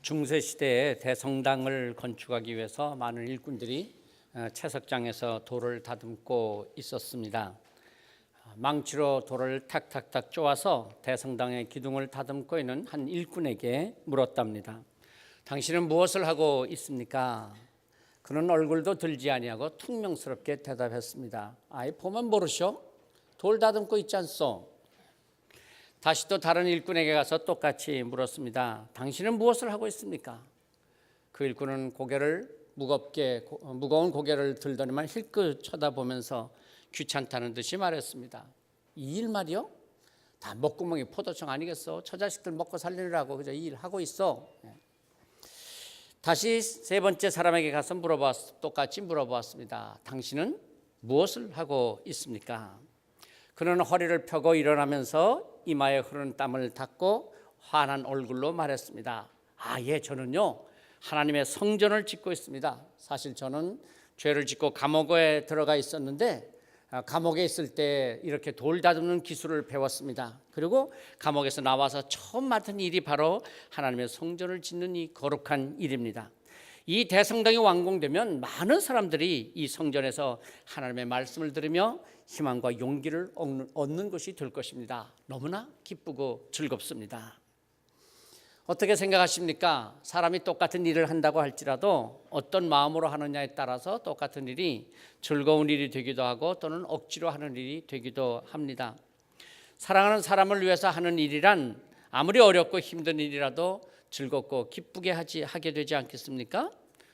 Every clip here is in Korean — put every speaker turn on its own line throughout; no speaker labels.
중세 시대에 대성당을 건축하기 위해서 많은 일꾼들이 채석장에서 돌을 다듬고 있었습니다. 망치로 돌을 탁탁탁 쪼아서 대성당의 기둥을 다듬고 있는 한 일꾼에게 물었답니다. 당신은 무엇을 하고 있습니까? 그는 얼굴도 들지 아니하고 퉁명스럽게 대답했습니다. 아이 보면 모르쇼? 돌 다듬고 있지 않소? 다시 또 다른 일꾼에게 가서 똑같이 물었습니다. 당신은 무엇을 하고 있습니까? 그 일꾼은 무거운 고개를 들더니만 힐끗 쳐다보면서 귀찮다는 듯이 말했습니다. 이 일 말이요? 다 목구멍이 포도청 아니겠어? 저 자식들 먹고 살리느라고 그저 이 일 하고 있어. 다시 세 번째 사람에게 가서 똑같이 물어보았습니다. 당신은 무엇을 하고 있습니까? 그는 허리를 펴고 일어나면서 이마에 흐르는 땀을 닦고 환한 얼굴로 말했습니다. 예, 저는요 하나님의 성전을 짓고 있습니다. 사실 저는 죄를 짓고 감옥에 들어가 있었는데 감옥에 있을 때 이렇게 돌 다듬는 기술을 배웠습니다. 그리고 감옥에서 나와서 처음 맡은 일이 바로 하나님의 성전을 짓는 이 거룩한 일입니다. 이 대성당이 완공되면 많은 사람들이 이 성전에서 하나님의 말씀을 들으며 희망과 용기를 얻는 것이 될 것입니다. 너무나 기쁘고 즐겁습니다. 어떻게 생각하십니까? 사람이 똑같은 일을 한다고 할지라도 어떤 마음으로 하느냐에 따라서 똑같은 일이 즐거운 일이 되기도 하고 또는 억지로 하는 일이 되기도 합니다. 사랑하는 사람을 위해서 하는 일이란 아무리 어렵고 힘든 일이라도 즐겁고 기쁘게 하게 되지 않겠습니까?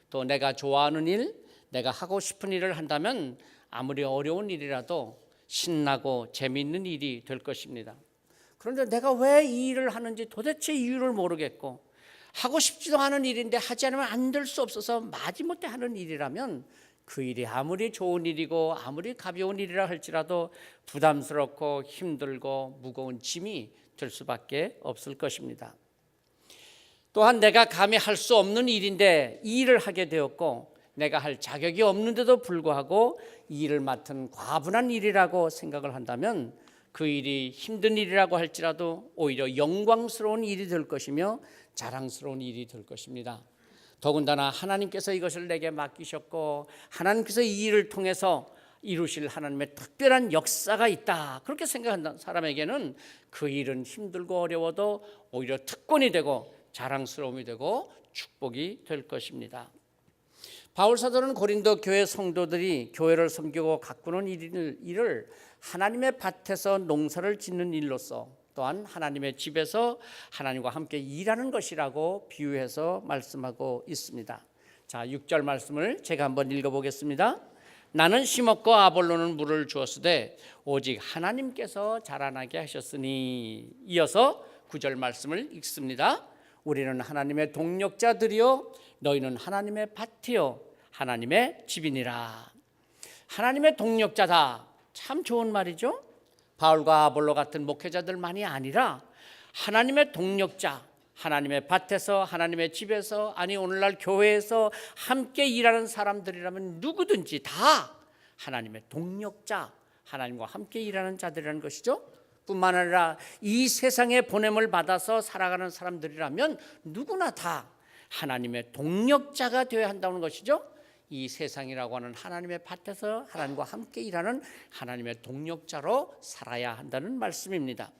또 내가 좋아하는 일, 내가 하고 싶은 일을 한다면 아무리 어려운 일이라도 신나고 재미있는 일이 될 것입니다. 그런데 내가 왜 이 일을 하는지 도대체 이유를 모르겠고 하고 싶지도 않은 일인데 하지 않으면 안 될 수 없어서 마지못해 하는 일이라면 그 일이 아무리 좋은 일이고 아무리 가벼운 일이라 할지라도 부담스럽고 힘들고 무거운 짐이 될 수밖에 없을 것입니다. 또한 내가 감히 할 수 없는 일인데 이 일을 하게 되었고 내가 할 자격이 없는데도 불구하고 이 일을 맡은 과분한 일이라고 생각을 한다면 그 일이 힘든 일이라고 할지라도 오히려 영광스러운 일이 될 것이며 자랑스러운 일이 될 것입니다. 더군다나 하나님께서 이것을 내게 맡기셨고 하나님께서 이 일을 통해서 이루실 하나님의 특별한 역사가 있다, 그렇게 생각한다는 사람에게는 그 일은 힘들고 어려워도 오히려 특권이 되고 자랑스러움이 되고 축복이 될 것입니다. 바울 사도는 고린도 교회 성도들이 교회를 섬기고 가꾸는 일을 하나님의 밭에서 농사를 짓는 일로서 또한 하나님의 집에서 하나님과 함께 일하는 것이라고 비유해서 말씀하고 있습니다. 자, 6절 말씀을 제가 한번 읽어보겠습니다. 나는 심었고 아볼로는 물을 주었으되 오직 하나님께서 자라나게 하셨으니. 이어서 9절 말씀을 읽습니다. 우리는 하나님의 동력자들이요 너희는 하나님의 밭이요 하나님의 집이니라. 하나님의 동력자다, 참 좋은 말이죠. 바울과 아볼로 같은 목회자들만이 아니라 하나님의 동력자, 하나님의 밭에서 하나님의 집에서, 아니 오늘날 교회에서 함께 일하는 사람들이라면 누구든지 다 하나님의 동력자, 하나님과 함께 일하는 자들이라는 것이죠. 뿐만 아니라 이 세상에 보냄을 받아서 살아가는 사람들이라면 누구나 다 하나님의 동력자가 되어야 한다는 것이죠. 이 세상이라고 하는 하나님의 밭에서 하나님과 함께 일하는 하나님의 동력자로 살아야 한다는 말씀입니다.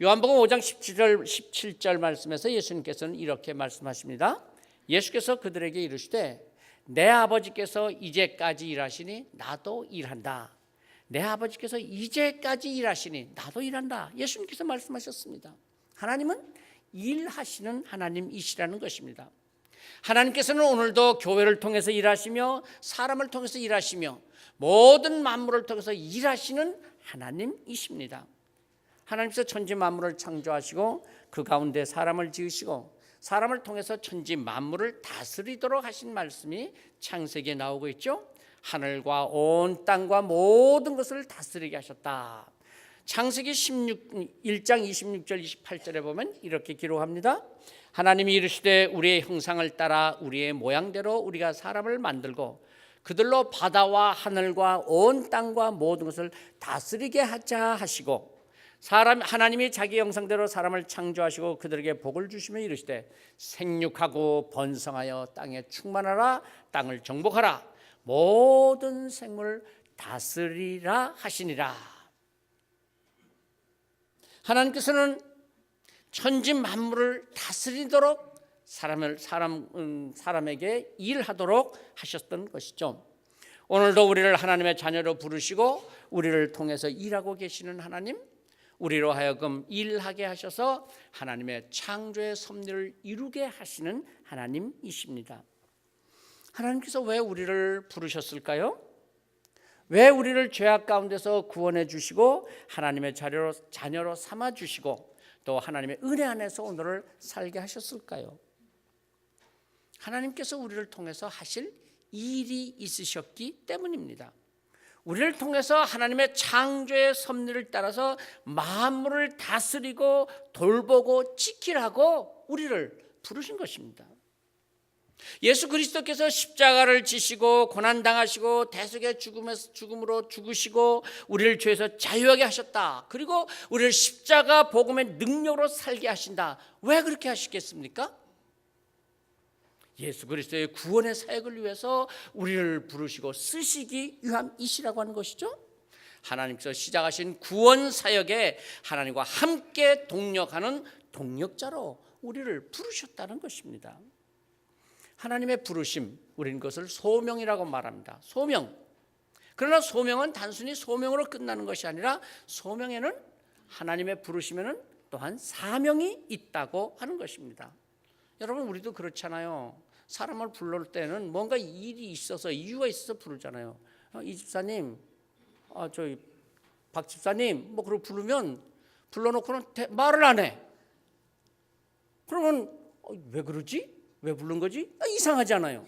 요한복음 5장 17절 말씀에서 예수님께서는 이렇게 말씀하십니다. 예수께서 그들에게 이르시되 내 아버지께서 이제까지 일하시니 나도 일한다. 내 아버지께서 이제까지 일하시니 나도 일한다. 예수님께서 말씀하셨습니다. 하나님은 일하시는 하나님이시라는 것입니다. 하나님께서는 오늘도 교회를 통해서 일하시며 사람을 통해서 일하시며 모든 만물을 통해서 일하시는 하나님이십니다. 하나님께서 천지 만물을 창조하시고 그 가운데 사람을 지으시고 사람을 통해서 천지 만물을 다스리도록 하신 말씀이 창세기에 나오고 있죠. 하늘과 온 땅과 모든 것을 다스리게 하셨다. 창세기 1장 26절 28절에 보면 이렇게 기록합니다. 하나님이 이르시되 우리의 형상을 따라 우리의 모양대로 우리가 사람을 만들고 그들로 바다와 하늘과 온 땅과 모든 것을 다스리게 하자 하시고 하나님이 자기 형상대로 사람을 창조하시고 그들에게 복을 주시며 이르시되 생육하고 번성하여 땅에 충만하라 땅을 정복하라 모든 생물을 다스리라 하시니라. 하나님께서는 천지 만물을 다스리도록 사람에게 일하도록 하셨던 것이죠. 오늘도 우리를 하나님의 자녀로 부르시고 우리를 통해서 일하고 계시는 하나님, 우리로 하여금 일하게 하셔서 하나님의 창조의 섭리를 이루게 하시는 하나님이십니다. 하나님께서 왜 우리를 부르셨을까요? 왜 우리를 죄악 가운데서 구원해 주시고 하나님의 자녀로 삼아 주시고 또 하나님의 은혜 안에서 오늘을 살게 하셨을까요? 하나님께서 우리를 통해서 하실 일이 있으셨기 때문입니다. 우리를 통해서 하나님의 창조의 섭리를 따라서 만물을 다스리고 돌보고 지키라고 우리를 부르신 것입니다. 예수 그리스도께서 십자가를 지시고 고난당하시고 대속의 죽음으로 죽으시고 우리를 죄에서 자유하게 하셨다. 그리고 우리를 십자가 복음의 능력으로 살게 하신다. 왜 그렇게 하시겠습니까? 예수 그리스도의 구원의 사역을 위해서 우리를 부르시고 쓰시기 위함이시라고 하는 것이죠. 하나님께서 시작하신 구원 사역에 하나님과 함께 동력하는 동력자로 우리를 부르셨다는 것입니다. 하나님의 부르심, 우리는 그것을 소명이라고 말합니다. 소명. 그러나 소명은 단순히 소명으로 끝나는 것이 아니라 소명에는 하나님의 부르심에는 또한 사명이 있다고 하는 것입니다. 여러분 우리도 그렇잖아요. 사람을 부를 때는 뭔가 일이 있어서 이유가 있어서 부르잖아요. 이 집사님, 저희 박 집사님, 뭐 그러고 부르면 불러놓고는 말을 안 해. 그러면 왜 그러지? 왜 부른 거지? 이상하잖아요.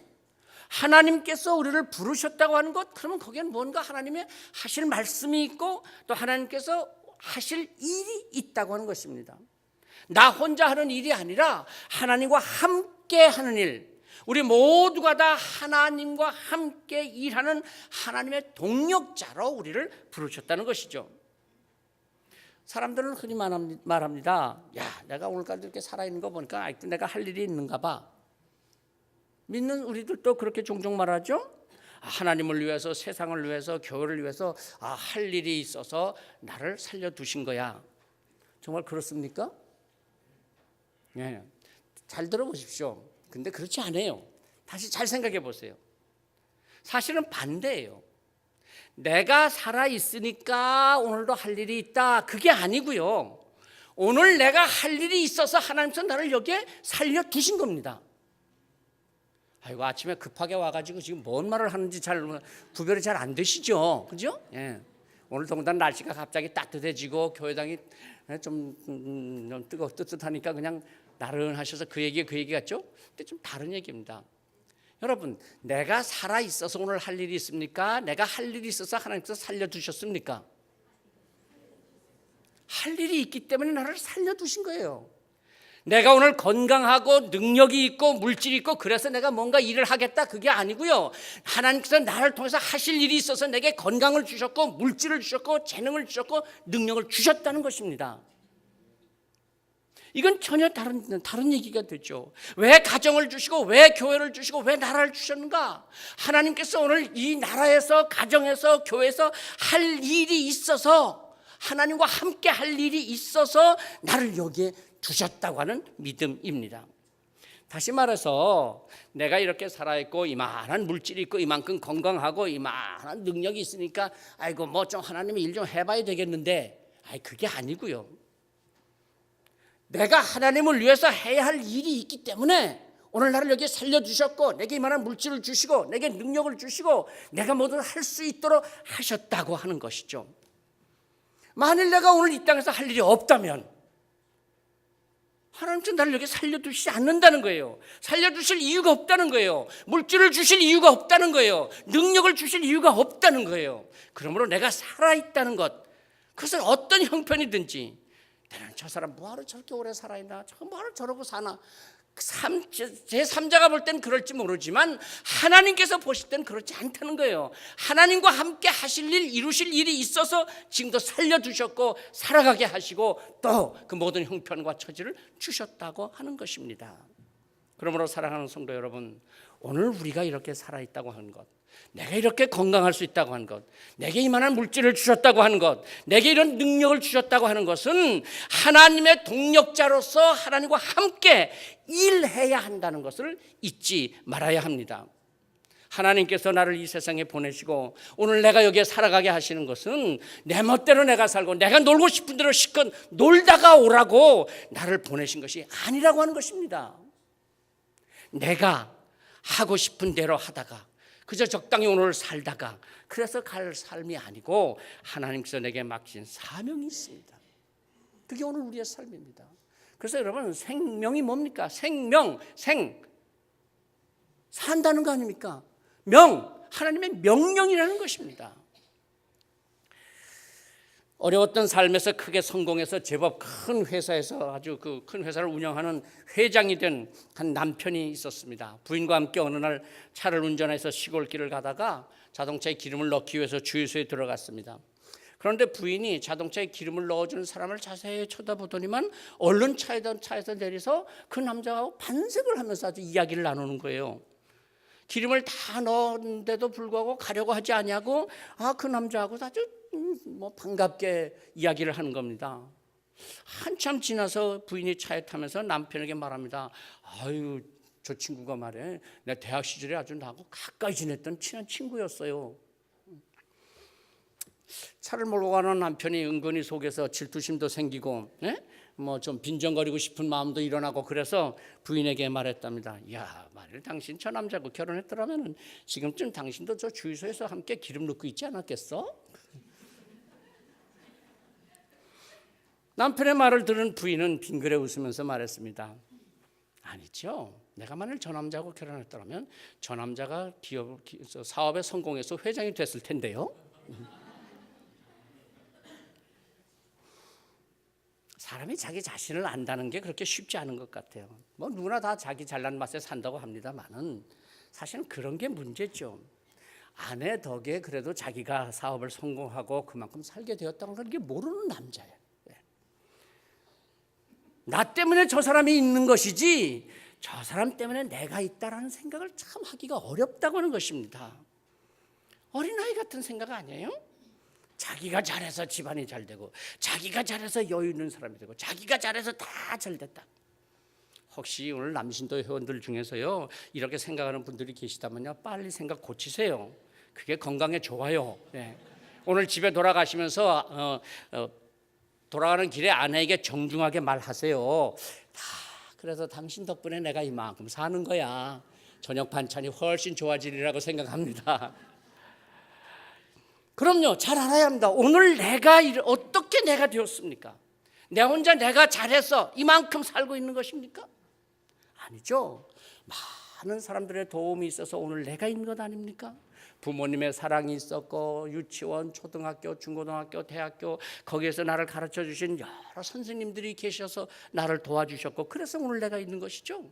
하나님께서 우리를 부르셨다고 하는 것, 그러면 거기에는 뭔가 하나님의 하실 말씀이 있고 또 하나님께서 하실 일이 있다고 하는 것입니다. 나 혼자 하는 일이 아니라 하나님과 함께 하는 일, 우리 모두가 다 하나님과 함께 일하는 하나님의 동력자로 우리를 부르셨다는 것이죠. 사람들은 흔히 말합니다. 야, 내가 오늘까지 이렇게 살아있는 거 보니까 아직도 내가 할 일이 있는가 봐. 믿는 우리들도 그렇게 종종 말하죠. 하나님을 위해서, 세상을 위해서, 교회를 위해서 할 일이 있어서 나를 살려두신 거야. 정말 그렇습니까? 네. 잘 들어보십시오. 근데 그렇지 않아요. 다시 잘 생각해 보세요. 사실은 반대예요. 내가 살아있으니까 오늘도 할 일이 있다. 그게 아니고요. 오늘 내가 할 일이 있어서 하나님께서 나를 여기에 살려두신 겁니다. 아이고 아침에 급하게 와가지고 지금 뭔 말을 하는지 잘 구별이 잘 안 되시죠? 그죠? 예. 오늘 더군다나 날씨가 갑자기 따뜻해지고 교회당이 좀 뜨뜻하니까 그냥 나른하셔서 그 얘기 같죠? 근데 좀 다른 얘기입니다. 여러분, 내가 살아 있어서 오늘 할 일이 있습니까? 내가 할 일이 있어서 하나님께서 살려두셨습니까? 할 일이 있기 때문에 나를 살려두신 거예요. 내가 오늘 건강하고 능력이 있고 물질이 있고 그래서 내가 뭔가 일을 하겠다, 그게 아니고요. 하나님께서 나를 통해서 하실 일이 있어서 내게 건강을 주셨고 물질을 주셨고 재능을 주셨고 능력을 주셨다는 것입니다. 이건 전혀 다른 얘기가 되죠. 왜 가정을 주시고 왜 교회를 주시고 왜 나라를 주셨는가? 하나님께서 오늘 이 나라에서, 가정에서, 교회에서 할 일이 있어서, 하나님과 함께 할 일이 있어서 나를 여기에 두셨다고 하는 믿음입니다. 다시 말해서 내가 이렇게 살아있고 이만한 물질이 있고 이만큼 건강하고 이만한 능력이 있으니까 아이고 뭐 좀 하나님의 일 좀 해봐야 되겠는데, 그게 아니고요. 내가 하나님을 위해서 해야 할 일이 있기 때문에 오늘 나를 여기에 살려주셨고 내게 이만한 물질을 주시고 내게 능력을 주시고 내가 뭐든 할 수 있도록 하셨다고 하는 것이죠. 만일 내가 오늘 이 땅에서 할 일이 없다면 하나님께서 나를 여기 살려두시지 않는다는 거예요. 살려주실 이유가 없다는 거예요. 물질을 주실 이유가 없다는 거예요. 능력을 주실 이유가 없다는 거예요. 그러므로 내가 살아있다는 것, 그것은 어떤 형편이든지, 저 사람 뭐하러 저렇게 오래 살아있나, 뭐하러 저러고 사나, 제3자가 볼 땐 그럴지 모르지만 하나님께서 보실 땐 그렇지 않다는 거예요. 하나님과 함께 하실 일, 이루실 일이 있어서 지금도 살려두셨고 살아가게 하시고 또 그 모든 형편과 처지를 주셨다고 하는 것입니다. 그러므로 사랑하는 성도 여러분, 오늘 우리가 이렇게 살아있다고 하는 것, 내가 이렇게 건강할 수 있다고 하는 것, 내게 이만한 물질을 주셨다고 하는 것, 내게 이런 능력을 주셨다고 하는 것은 하나님의 동력자로서 하나님과 함께 일해야 한다는 것을 잊지 말아야 합니다. 하나님께서 나를 이 세상에 보내시고 오늘 내가 여기에 살아가게 하시는 것은 내 멋대로 내가 살고 내가 놀고 싶은 대로 실컷 놀다가 오라고 나를 보내신 것이 아니라고 하는 것입니다. 내가 하고 싶은 대로 하다가 그저 적당히 오늘 살다가 그래서 갈 삶이 아니고 하나님께서 내게 맡긴 사명이 있습니다. 그게 오늘 우리의 삶입니다. 그래서 여러분, 생명이 뭡니까? 생명, 산다는 거 아닙니까? 하나님의 명령이라는 것입니다. 어려웠던 삶에서 크게 성공해서 제법 큰 회사에서 아주 그 큰 회사를 운영하는 회장이 된 한 남편이 있었습니다. 부인과 함께 어느 날 차를 운전해서 시골길을 가다가 자동차에 기름을 넣기 위해서 주유소에 들어갔습니다. 그런데 부인이 자동차에 기름을 넣어주는 사람을 자세히 쳐다보더니만 얼른 차에서 내려서 그 남자하고 반색을 하면서 아주 이야기를 나누는 거예요. 기름을 다 넣었는데도 불구하고 가려고 하지 않냐고 그 남자하고 아주 반갑게 이야기를 하는 겁니다. 한참 지나서 부인이 차에 타면서 남편에게 말합니다. 아유, 저 친구가 말해, 내 대학 시절에 아주 나하고 가까이 지냈던 친한 친구였어요. 차를 몰고 가는 남편이 은근히 속에서 질투심도 생기고 좀 빈정거리고 싶은 마음도 일어나고 그래서 부인에게 말했답니다. 야, 만일 당신 저 남자하고 결혼했더라면 지금쯤 당신도 저 주유소에서 함께 기름 넣고 있지 않았겠어? 남편의 말을 들은 부인은 빙그레 웃으면서 말했습니다. 아니죠. 내가 만일 저 남자하고 결혼했더라면 저 남자가 사업에 성공해서 회장이 됐을 텐데요. 사람이 자기 자신을 안다는 게 그렇게 쉽지 않은 것 같아요. 누구나 다 자기 잘난 맛에 산다고 합니다만은 사실은 그런 게 문제죠. 아내 덕에 그래도 자기가 사업을 성공하고 그만큼 살게 되었다는 건 이게 모르는 남자예요. 나 때문에 저 사람이 있는 것이지 저 사람 때문에 내가 있다라는 생각을 참 하기가 어렵다고 하는 것입니다. 어린아이 같은 생각 아니에요? 자기가 잘해서 집안이 잘 되고 자기가 잘해서 여유 있는 사람이 되고 자기가 잘해서 다 잘 됐다. 혹시 오늘 남신도 회원들 중에서요 이렇게 생각하는 분들이 계시다면요 빨리 생각 고치세요. 그게 건강에 좋아요. 오늘 집에 돌아가시면서 돌아가는 길에 아내에게 정중하게 말하세요. 그래서 당신 덕분에 내가 이만큼 사는 거야. 저녁 반찬이 훨씬 좋아지리라고 생각합니다. 그럼요, 잘 알아야 합니다. 오늘 어떻게 내가 되었습니까? 내 혼자 내가 잘해서 이만큼 살고 있는 것입니까? 아니죠. 많은 사람들의 도움이 있어서 오늘 내가 있는 것 아닙니까? 부모님의 사랑이 있었고 유치원, 초등학교, 중고등학교, 대학교 거기에서 나를 가르쳐 주신 여러 선생님들이 계셔서 나를 도와주셨고 그래서 오늘 내가 있는 것이죠.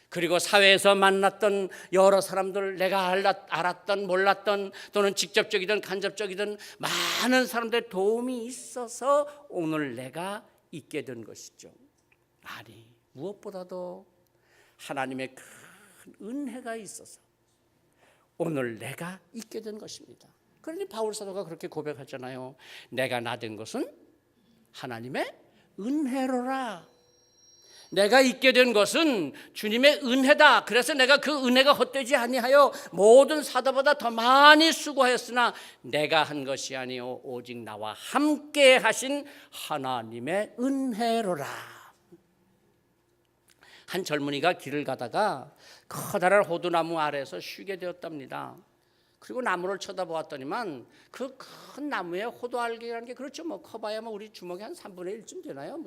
그리고 사회에서 만났던 여러 사람들, 내가 알았던 몰랐던 또는 직접적이든 간접적이든 많은 사람들의 도움이 있어서 오늘 내가 있게 된 것이죠. 아니, 무엇보다도 하나님의 큰 은혜가 있어서 오늘 내가 있게 된 것입니다. 그러니 바울 사도가 그렇게 고백하잖아요. 내가 나 된 것은 하나님의 은혜로라. 내가 있게 된 것은 주님의 은혜다. 그래서 내가 그 은혜가 헛되지 아니하여 모든 사도보다 더 많이 수고하였으나 내가 한 것이 아니요 오직 나와 함께 하신 하나님의 은혜로라. 한 젊은이가 길을 가다가 커다란 호두나무 아래에서 쉬게 되었답니다. 그리고 나무를 쳐다보았더니만 그 큰 나무에 호두알기라는 게 그렇죠. 커봐야 우리 주먹이 한 3분의 1쯤 되나요?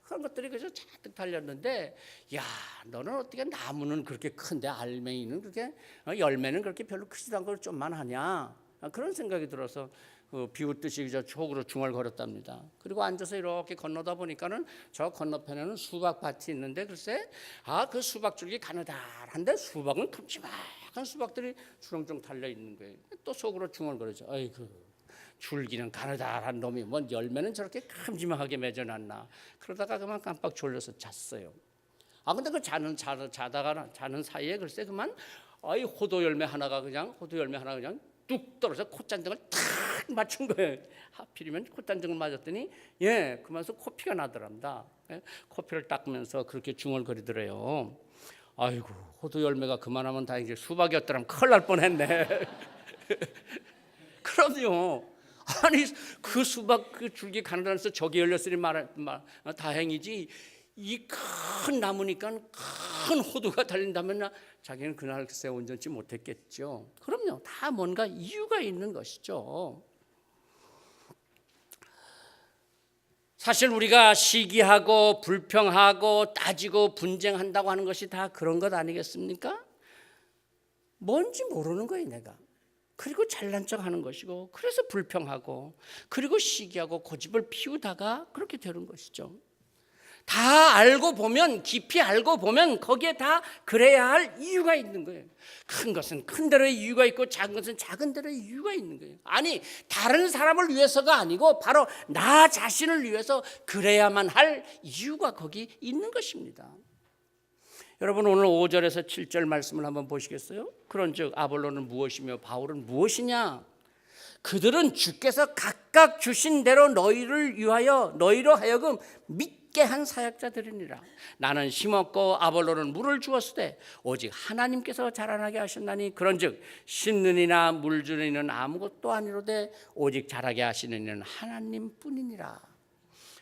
그런 것들이 그저 잔뜩 달렸는데, 야, 너는 어떻게 나무는 그렇게 큰데 알맹이는 그렇게 열매는 그렇게 별로 크지도 않고 좀만 하냐? 그런 생각이 들어서 비웃듯이 저 촉으로 중얼거렸답니다. 그리고 앉아서 이렇게 건너다 보니까는 저 건너편에는 수박밭이 있는데 글쎄 그 수박줄기 가느다란데 수박은 큼지막한 수박들이 주렁주렁 달려 있는 거예요. 또 속으로 중얼거리죠. 아이고 줄기는 가느다란 놈이 뭔 열매는 저렇게 큼지막하게 맺어놨나. 그러다가 그만 깜빡 졸려서 잤어요. 근데 그 자는 사이에 글쎄 그만 호두 열매 하나가 그냥 뚝 떨어져 콧잔등을 탁 맞춘 거예요. 하필이면 콧잔등을 맞았더니 그러면서 코피가 나더랍니다. 코피를 닦으면서 그렇게 중얼거리더래요. 아이고 호두 열매가 그만하면 다행이지 수박이었더라면 큰일 날 뻔했네. 그럼요. 아니 그 수박 그 줄기 가느다라서 저기 열렸으니 다행이지. 이 큰 나무니까 큰 호두가 달린다면 자기는 그날 글쎄 온전치 못했겠죠. 그럼요. 다 뭔가 이유가 있는 것이죠. 사실 우리가 시기하고 불평하고 따지고 분쟁한다고 하는 것이 다 그런 것 아니겠습니까? 뭔지 모르는 거예요, 내가. 그리고 잘난 척하는 것이고, 그래서 불평하고, 그리고 시기하고 고집을 피우다가 그렇게 되는 것이죠. 다 알고 보면, 깊이 알고 보면 거기에 다 그래야 할 이유가 있는 거예요. 큰 것은 큰 대로의 이유가 있고 작은 것은 작은 대로의 이유가 있는 거예요. 아니 다른 사람을 위해서가 아니고 바로 나 자신을 위해서 그래야만 할 이유가 거기 있는 것입니다. 여러분 오늘 5절에서 7절 말씀을 한번 보시겠어요? 그런즉 아볼로는 무엇이며 바울은 무엇이냐? 그들은 주께서 각각 주신 대로 너희로 하여금 믿게 한 사역자들이니라. 나는 심었고 아볼로는 물을 주었으되 오직 하나님께서 자라나게 하셨나니 그런즉 심는 이나 물 주는 이는 아무것도 아니로되 오직 자라게 하시는 이는 하나님뿐이니라.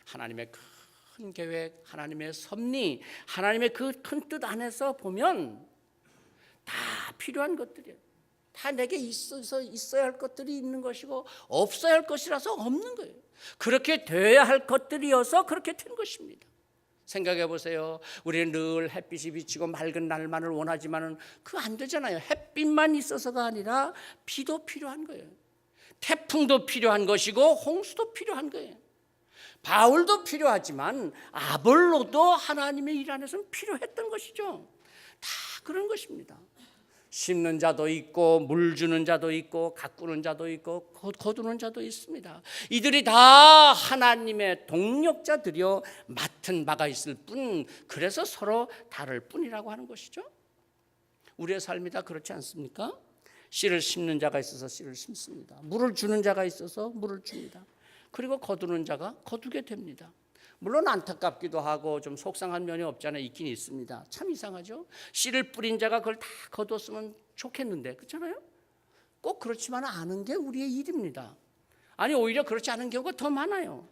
하나님의 큰 계획, 하나님의 섭리, 하나님의 그 큰 뜻 안에서 보면 다 필요한 것들이에요. 다 내게 있어야 할 것들이 있는 것이고 없어야 할 것이라서 없는 거예요. 그렇게 돼야 할 것들이어서 그렇게 된 것입니다. 생각해 보세요. 우리는 늘 햇빛이 비치고 맑은 날만을 원하지만은 그거 안 되잖아요. 햇빛만 있어서가 아니라 비도 필요한 거예요. 태풍도 필요한 것이고 홍수도 필요한 거예요. 바울도 필요하지만 아볼로도 하나님의 일 안에서는 필요했던 것이죠. 다 그런 것입니다. 심는 자도 있고 물 주는 자도 있고 가꾸는 자도 있고 거두는 자도 있습니다. 이들이 다 하나님의 동력자들이요 맡은 바가 있을 뿐 그래서 서로 다를 뿐이라고 하는 것이죠. 우리의 삶이 다 그렇지 않습니까? 씨를 심는 자가 있어서 씨를 심습니다. 물을 주는 자가 있어서 물을 줍니다. 그리고 거두는 자가 거두게 됩니다. 물론 안타깝기도 하고 좀 속상한 면이 없잖아요. 있긴 있습니다. 참 이상하죠. 씨를 뿌린 자가 그걸 다 거두었으면 좋겠는데 그렇잖아요. 꼭 그렇지만 않은 게 우리의 일입니다. 아니 오히려 그렇지 않은 경우가 더 많아요.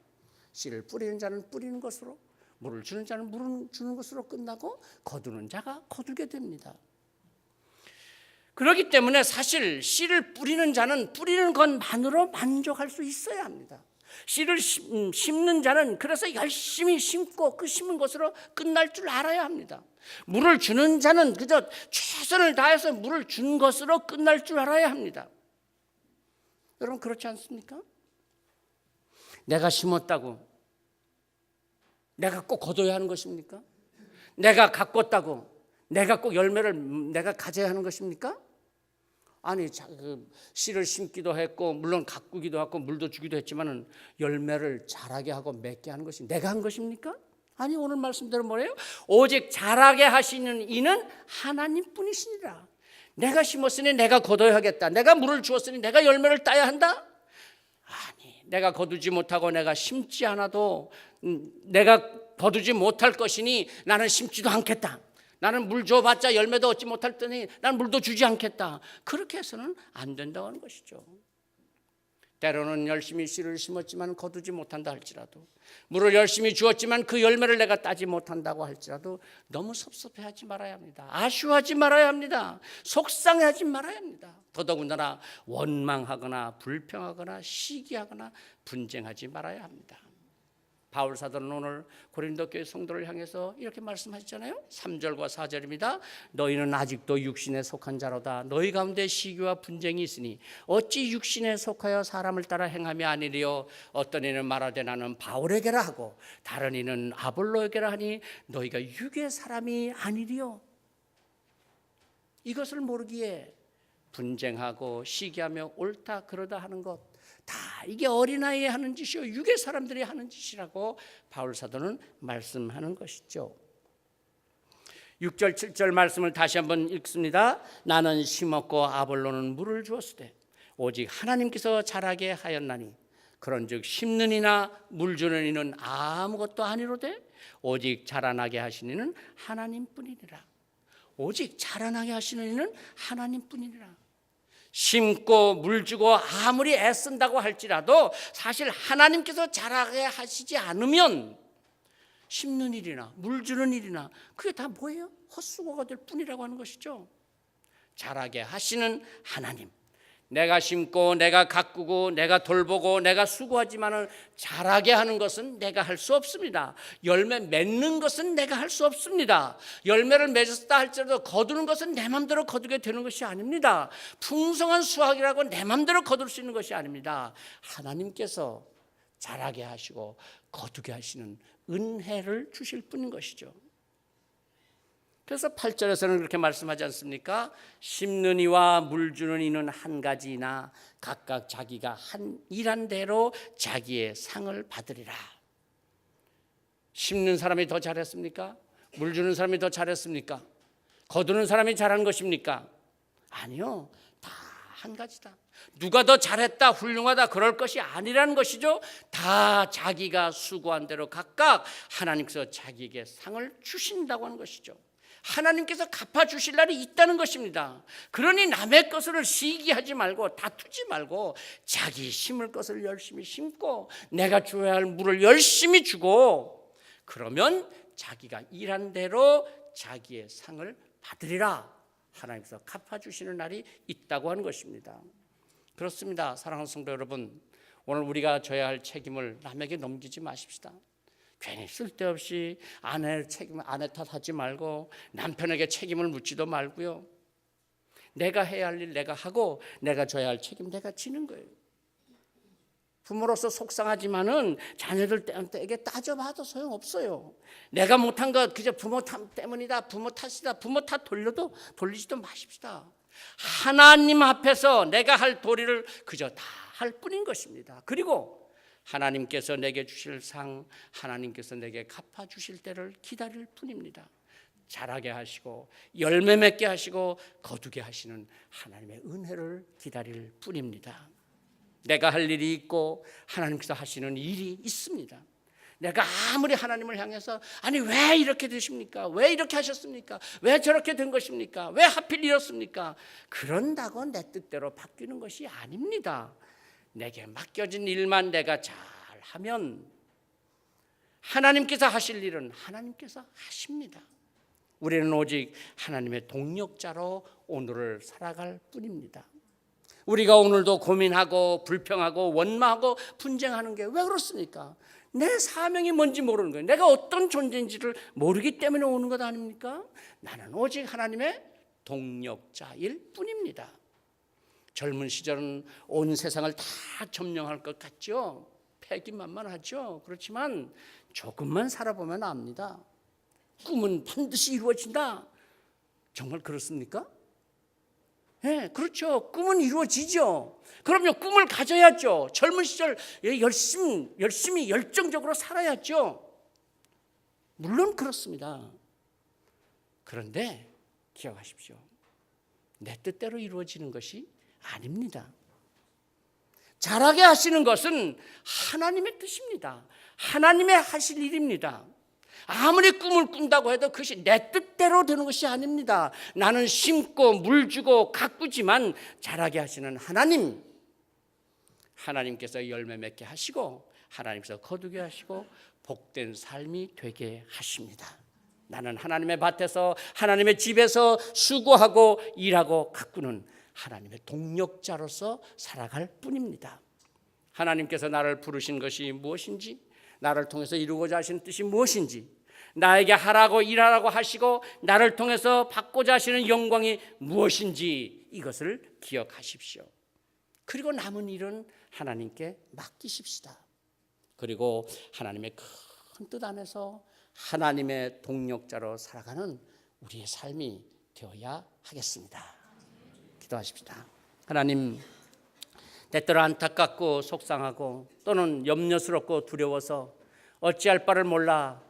씨를 뿌리는 자는 뿌리는 것으로, 물을 주는 자는 물을 주는 것으로 끝나고 거두는 자가 거두게 됩니다. 그렇기 때문에 사실 씨를 뿌리는 자는 뿌리는 것만으로 만족할 수 있어야 합니다. 씨를 심는 자는 그래서 열심히 심고 그 심은 것으로 끝날 줄 알아야 합니다. 물을 주는 자는 그저 최선을 다해서 물을 준 것으로 끝날 줄 알아야 합니다. 여러분 그렇지 않습니까? 내가 심었다고 내가 꼭 거둬야 하는 것입니까? 내가 가꿨다고 내가 꼭 열매를 내가 가져야 하는 것입니까? 아니 씨를 심기도 했고 물론 가꾸기도 하고 물도 주기도 했지만은 열매를 자라게 하고 맺게 하는 것이 내가 한 것입니까? 아니 오늘 말씀대로 뭐래요? 오직 자라게 하시는 이는 하나님뿐이시니라. 내가 심었으니 내가 거둬야 하겠다. 내가 물을 주었으니 내가 열매를 따야 한다? 아니 내가 거두지 못하고 내가 심지 않아도 내가 거두지 못할 것이니 나는 심지도 않겠다. 나는 물 줘봤자 열매도 얻지 못할 테니 나는 물도 주지 않겠다. 그렇게 해서는 안 된다고 하는 것이죠. 때로는 열심히 씨를 심었지만 거두지 못한다 할지라도 물을 열심히 주었지만 그 열매를 내가 따지 못한다고 할지라도 너무 섭섭해하지 말아야 합니다. 아쉬워하지 말아야 합니다. 속상해하지 말아야 합니다. 더더군다나 원망하거나 불평하거나 시기하거나 분쟁하지 말아야 합니다. 바울 사도는 오늘 고린도 교회 성도를 향해서 이렇게 말씀하셨잖아요. 3절과 4절입니다. 너희는 아직도 육신에 속한 자로다. 너희 가운데 시기와 분쟁이 있으니 어찌 육신에 속하여 사람을 따라 행함이 아니리요. 어떤 이는 말하되 나는 바울에게라 하고 다른 이는 아볼로에게라 하니 너희가 육의 사람이 아니리요. 이것을 모르기에 분쟁하고 시기하며 옳다 그러다 하는 것, 다 이게 어린아이에 하는 짓이요 육의 사람들이 하는 짓이라고 바울 사도는 말씀하는 것이죠. 6절 7절 말씀을 다시 한번 읽습니다. 나는 심었고 아볼로는 물을 주었으되 오직 하나님께서 자라게 하였나니 그런즉 심는 이나 물 주는 이는 아무것도 아니로되 오직 자라나게 하시는 이는 하나님뿐이니라. 오직 자라나게 하시는 이는 하나님뿐이니라. 심고 물 주고 아무리 애쓴다고 할지라도 사실 하나님께서 자라게 하시지 않으면 심는 일이나 물 주는 일이나 그게 다 뭐예요? 헛수고가 될 뿐이라고 하는 것이죠. 자라게 하시는 하나님, 내가 심고 내가 가꾸고 내가 돌보고 내가 수고하지만은 자라게 하는 것은 내가 할 수 없습니다. 열매 맺는 것은 내가 할 수 없습니다. 열매를 맺었다 할지라도 거두는 것은 내 맘대로 거두게 되는 것이 아닙니다. 풍성한 수확이라고 내 맘대로 거둘 수 있는 것이 아닙니다. 하나님께서 자라게 하시고 거두게 하시는 은혜를 주실 뿐인 것이죠. 그래서 8절에서는 그렇게 말씀하지 않습니까? 심는 이와 물 주는 이는 한 가지이나 각각 자기가 한 일한 대로 자기의 상을 받으리라. 심는 사람이 더 잘했습니까? 물 주는 사람이 더 잘했습니까? 거두는 사람이 잘한 것입니까? 아니요, 다 한 가지다. 누가 더 잘했다 훌륭하다 그럴 것이 아니라는 것이죠. 다 자기가 수고한 대로 각각 하나님께서 자기에게 상을 주신다고 하는 것이죠. 하나님께서 갚아주실 날이 있다는 것입니다. 그러니 남의 것을 시기하지 말고 다투지 말고 자기 심을 것을 열심히 심고 내가 줘야 할 물을 열심히 주고 그러면 자기가 일한 대로 자기의 상을 받으리라. 하나님께서 갚아주시는 날이 있다고 하는 것입니다. 그렇습니다. 사랑하는 성도 여러분, 오늘 우리가 져야 할 책임을 남에게 넘기지 마십시다. 괜히 쓸데없이 아내 탓하지 말고 남편에게 책임을 묻지도 말고요. 내가 해야 할 일 내가 하고 내가 져야 할 책임 내가 지는 거예요. 부모로서 속상하지만은 자녀들에게 따져봐도 소용없어요. 내가 못한 것 그저 부모 탓 때문이다, 부모 탓이다, 부모 탓 돌리지도 마십시다. 하나님 앞에서 내가 할 도리를 그저 다 할 뿐인 것입니다. 그리고 하나님께서 내게 주실 상, 하나님께서 내게 갚아주실 때를 기다릴 뿐입니다. 자라게 하시고 열매 맺게 하시고 거두게 하시는 하나님의 은혜를 기다릴 뿐입니다. 내가 할 일이 있고 하나님께서 하시는 일이 있습니다. 내가 아무리 하나님을 향해서 아니 왜 이렇게 되십니까? 왜 이렇게 하셨습니까? 왜 저렇게 된 것입니까? 왜 하필 이렇습니까? 그런다고 내 뜻대로 바뀌는 것이 아닙니다. 내게 맡겨진 일만 내가 잘하면 하나님께서 하실 일은 하나님께서 하십니다. 우리는 오직 하나님의 동력자로 오늘을 살아갈 뿐입니다. 우리가 오늘도 고민하고 불평하고 원망하고 분쟁하는 게 왜 그렇습니까? 내 사명이 뭔지 모르는 거예요. 내가 어떤 존재인지를 모르기 때문에 오는 것 아닙니까? 나는 오직 하나님의 동력자일 뿐입니다. 젊은 시절은 온 세상을 다 점령할 것 같죠. 패기만만하죠. 그렇지만 조금만 살아보면 압니다. 꿈은 반드시 이루어진다. 정말 그렇습니까? 네, 그렇죠. 꿈은 이루어지죠. 그럼요, 꿈을 가져야죠. 젊은 시절 열심히 열정적으로 살아야죠. 물론 그렇습니다. 그런데 기억하십시오. 내 뜻대로 이루어지는 것이 아닙니다. 자라게 하시는 것은 하나님의 뜻입니다. 하나님의 하실 일입니다. 아무리 꿈을 꾼다고 해도 그것이 내 뜻대로 되는 것이 아닙니다. 나는 심고 물 주고 가꾸지만 자라게 하시는 하나님, 하나님께서 열매 맺게 하시고 하나님께서 거두게 하시고 복된 삶이 되게 하십니다. 나는 하나님의 밭에서 하나님의 집에서 수고하고 일하고 가꾸는 하나님의 동력자로서 살아갈 뿐입니다. 하나님께서 나를 부르신 것이 무엇인지, 나를 통해서 이루고자 하시는 뜻이 무엇인지, 나에게 하라고 일하라고 하시고 나를 통해서 받고자 하시는 영광이 무엇인지 이것을 기억하십시오. 그리고 남은 일은 하나님께 맡기십시다. 그리고 하나님의 큰 뜻 안에서 하나님의 동력자로 살아가는 우리의 삶이 되어야 하겠습니다. 기도하십시다. 하나님, 때때로 안타깝고 속상하고 또는 염려스럽고 두려워서 어찌할 바를 몰라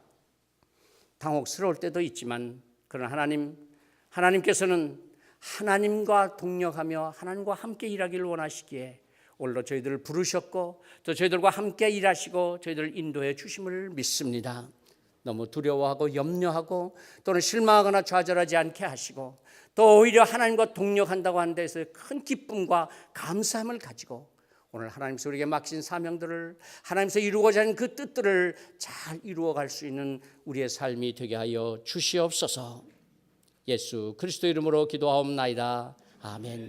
당혹스러울 때도 있지만, 그러나 하나님께서는 하나님과 동력하며 하나님과 함께 일하기를 원하시기에 오늘도 저희들을 부르셨고 또 저희들과 함께 일하시고 저희들을 인도해 주심을 믿습니다. 너무 두려워하고 염려하고 또는 실망하거나 좌절하지 않게 하시고, 또 오히려 하나님과 동력한다고 하는 데서 큰 기쁨과 감사함을 가지고 오늘 하나님께서 우리에게 맡기신 사명들을, 하나님께서 이루고자 하는 그 뜻들을 잘 이루어갈 수 있는 우리의 삶이 되게 하여 주시옵소서. 예수 그리스도 이름으로 기도하옵나이다. 아멘.